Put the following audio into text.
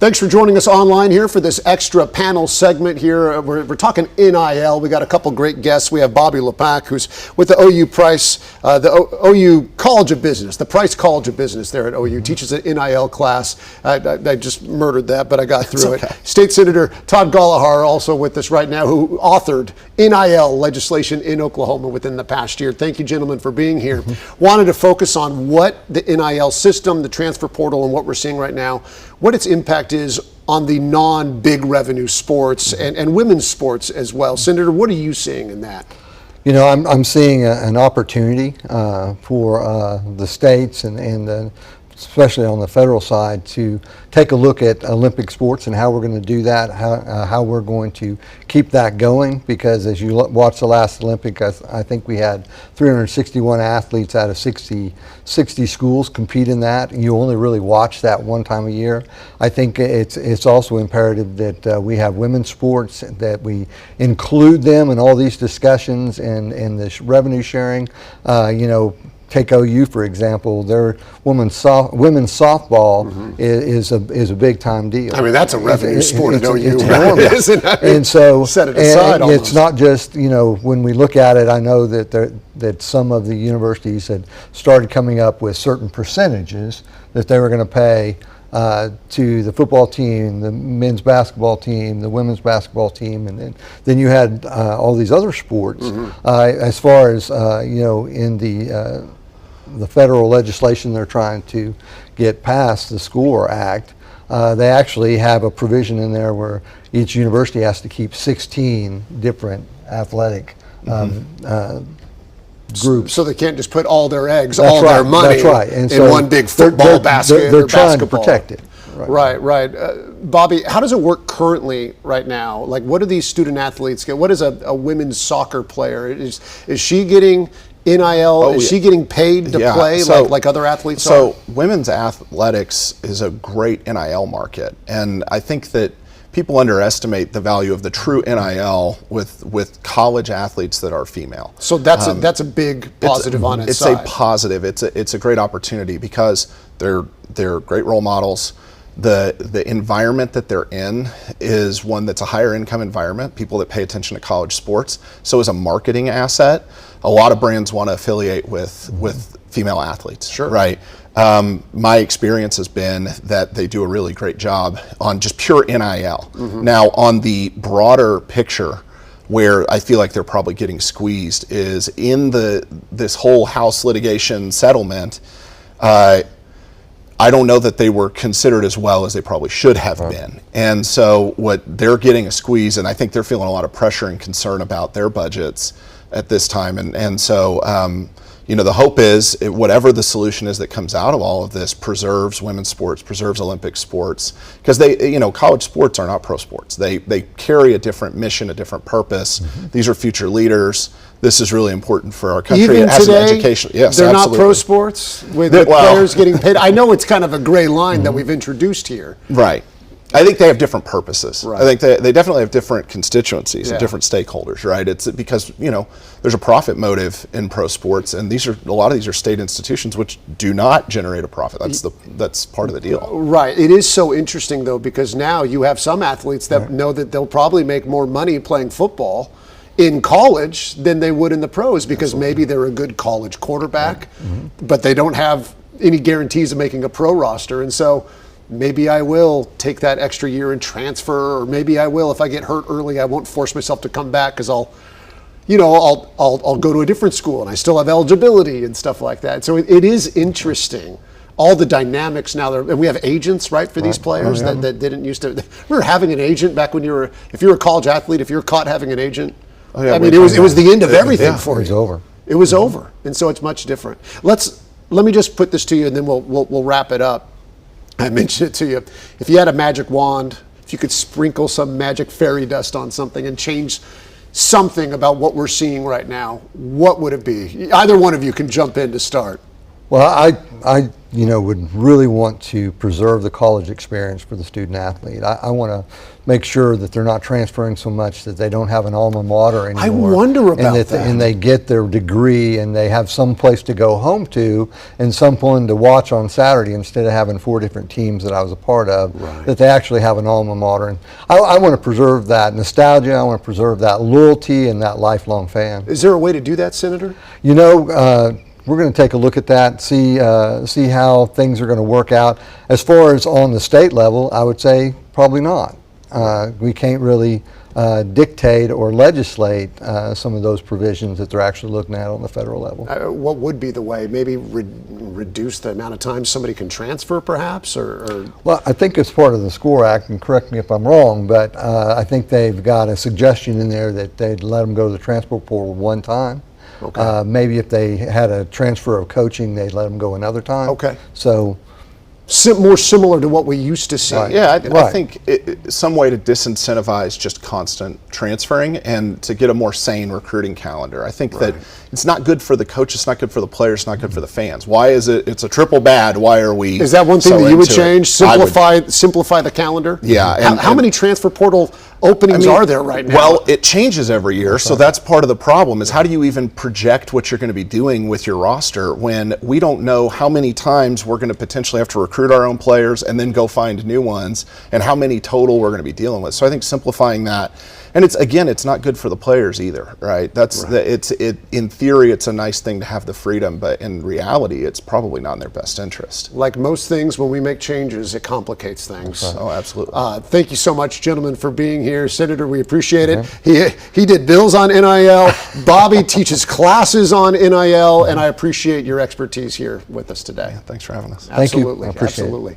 Thanks for joining us online here for this extra panel segment here. We're talking NIL. We got a couple great guests. We have Bobby Lepak, who's with the OU Price, OU College of Business, the Price College of Business there at OU. Teaches an NIL class. I just murdered that, but I got through it. State Senator Todd Gollihar also with us right now, who authored NIL legislation in Oklahoma within the past year. Thank you, gentlemen, for being here. Wanted to focus on what the NIL system, the transfer portal, and what we're seeing right now, what its impact is on the non-big revenue sports and women's sports as well. Senator, what are you seeing in that? You know, I'm seeing an opportunity for the states and especially on the federal side to take a look at Olympic sports and how we're going to do that, how we're going to keep that going, because as you watch the last Olympic, I think we had 361 athletes out of 60 schools compete in that, and you only really watch that one time a year. I think it's also imperative that we have women's sports, that we include them in all these discussions and this revenue sharing. You know, take OU, for example. Their women's softball is a big time deal. I mean, that's a revenue sport at OU, it's enormous. Isn't it? And so set it aside. It's not just, you know, when we look at it, I know that some of the universities had started coming up with certain percentages that they were going to pay to the football team, the men's basketball team, the women's basketball team, and then you had all these other sports. As far as you know, in the federal legislation they're trying to get passed, the SCORE Act, they actually have a provision in there where each university has to keep 16 different athletic groups. So they can't just put all their eggs, their money and in one big football basket. They're trying to protect it. Right. Bobby, how does it work currently right now? Like, what do these student athletes get? What is a women's soccer player? Is she getting NIL? Is she getting paid to play like other athletes are? So women's athletics is a great NIL market, and I think that people underestimate the value of the true NIL with college athletes that are female. So that's a big positive on its side. It's a positive. It's a great opportunity because they're great role models. The environment that they're in is one that's a higher income environment, people that pay attention to college sports. So as a marketing asset, a lot of brands want to affiliate with female athletes. Sure. Right. My experience has been that they do a really great job on just pure NIL. Now, on the broader picture, where I feel like they're probably getting squeezed is in this whole House litigation settlement. I don't know that they were considered as well as they probably should have been. And so what they're getting a squeeze, and I think they're feeling a lot of pressure and concern about their budgets at this time. And so, you know, the hope is whatever the solution is that comes out of all of this preserves women's sports, preserves Olympic sports, because college sports are not pro sports. They carry a different mission, a different purpose. These are future leaders. This is really important for our country. Even as today, an education. Yes, they're absolutely. not pro sports with players getting paid. I know it's kind of a gray line that we've introduced here. Right. I think they have different purposes. Right. I think they definitely have different constituencies and different stakeholders, right? It's because, you know, there's a profit motive in pro sports, and a lot of these are state institutions which do not generate a profit. That's part of the deal. Right. It is so interesting, though, because now you have some athletes that know that they'll probably make more money playing football in college than they would in the pros, because maybe they're a good college quarterback, but they don't have any guarantees of making a pro roster. And so maybe I will take that extra year and transfer, or maybe I will, if I get hurt early, I won't force myself to come back because I'll go to a different school and I still have eligibility and stuff like that. So it is interesting, all the dynamics now. And we have agents, right, for these players that didn't used to. Remember having an agent back when if you were a college athlete, if you were caught having an agent, I mean, it was the end of everything for you. It was over. It was over, and so it's much different. Let me just put this to you, and then we'll wrap it up. I mentioned it to you. If you had a magic wand, if you could sprinkle some magic fairy dust on something and change something about what we're seeing right now, what would it be? Either one of you can jump in to start. Well, I would really want to preserve the college experience for the student athlete. I want to make sure that they're not transferring so much that they don't have an alma mater anymore. I wonder about that. And they get their degree and they have some place to go home to and someone to watch on Saturday instead of having 4 different teams that I was a part of, that they actually have an alma mater. And I want to preserve that nostalgia. I want to preserve that loyalty and that lifelong fan. Is there a way to do that, Senator? We're going to take a look at that, see how things are going to work out. As far as on the state level, I would say probably not. We can't really dictate or legislate some of those provisions that they're actually looking at on the federal level. What would be the way? Maybe reduce the amount of time somebody can transfer, perhaps, or Well, I think it's part of the SCORE Act, and correct me if I'm wrong, but I think they've got a suggestion in there that they'd let them go to the transport portal one time. Okay. Maybe if they had a transfer of coaching, they'd let them go another time. Okay. So, more similar to what we used to see? Right. Yeah, I Right. think some way to disincentivize just constant transferring and to get a more sane recruiting calendar. I think that it's not good for the coach, it's not good for the players, it's not good for the fans. Why is it? It's a triple bad. Why are we? Is that one thing so that you would into it? change? I would. Simplify the calendar? Yeah, How many transfer portal openings are there right now? Well, it changes every year, so that's part of the problem is how do you even project what you're going to be doing with your roster when we don't know how many times we're going to potentially have to recruit our own players and then go find new ones and how many total we're going to be dealing with. So I think simplifying that, and it's not good for the players either, right? In theory, it's a nice thing to have the freedom, but in reality, it's probably not in their best interest. Like most things, when we make changes, it complicates things. Oh, absolutely. Thank you so much, gentlemen, for being here. Senator, we appreciate it. He did bills on NIL. Bobby teaches classes on NIL, and I appreciate your expertise here with us today. Thanks for having us. Thank you. Absolutely. I appreciate it. Absolutely.